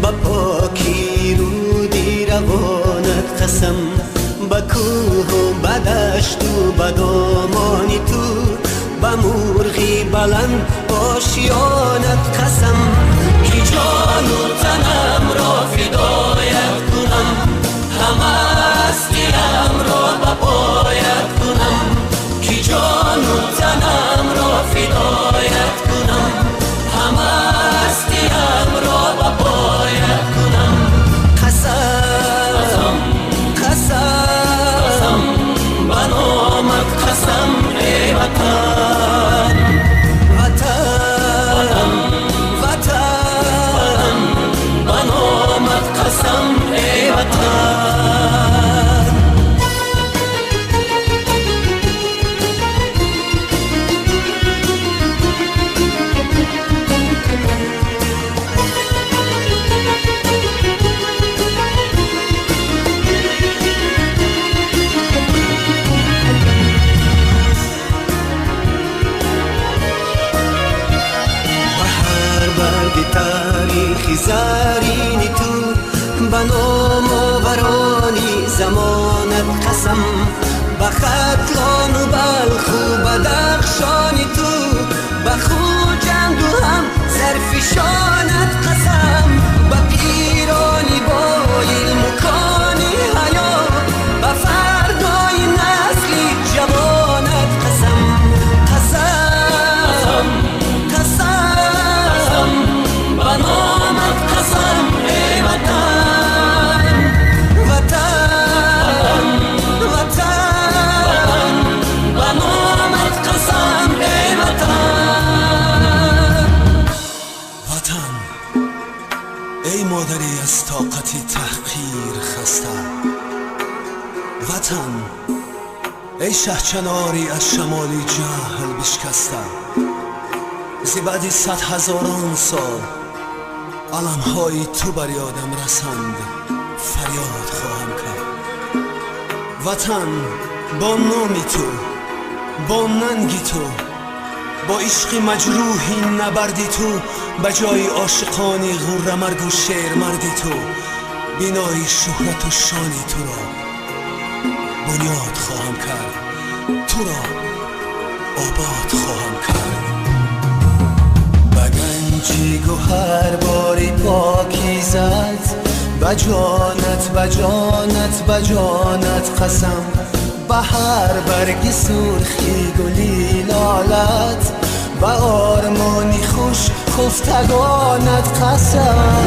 با پاکی رودی روانت قسم، با کوه و با دشت و با دامانی تو، با مرغی بلند آشیانت قسم، که جان و تنم را فدایت کنم، همه هستیم را به پایت کنم، که جان و تنم را فدایت کنم، همه هستیم را به پایت کنم. قسم قسم به نامت قسم ای وطن، وطن وطن به نامت قسم ای وطن. تاریخی زرینی تو، به نام آورانی زمانت قسم، به ختلان و بلخ و بدخشانی تو، به خوجند و هم زرفشانت قسم، به پیرانی با علم و کانی حیا، به فردای نسلی جوانت قسم. قسم قسم به نامت قسم ای وطن، وطن وطن به نامت قسم ای وطن. وطن ای مادری از طاقت تحقیر خسته، وطن ای شهچناری از شمالی جهل بشکسته، زی بعد 100,000 سال علمهای تو بر یادم رسند، فریاد خواهم کرد. وطن با نامی تو، با ننگی تو، با عشق مجروحی نبردی تو، به جای عاشقانی غره مرگ و شیر مردی تو، بینای شهرت و شانی تو را بنیاد خواهم کرد، تو را آباد خواهم کرد. گنجی گوهر باری پاکیزت، به جانت به جانت به جانت قسم، به هر برگ سرخی گلی لالت، به آرمانی خوش خفتگانت قسم.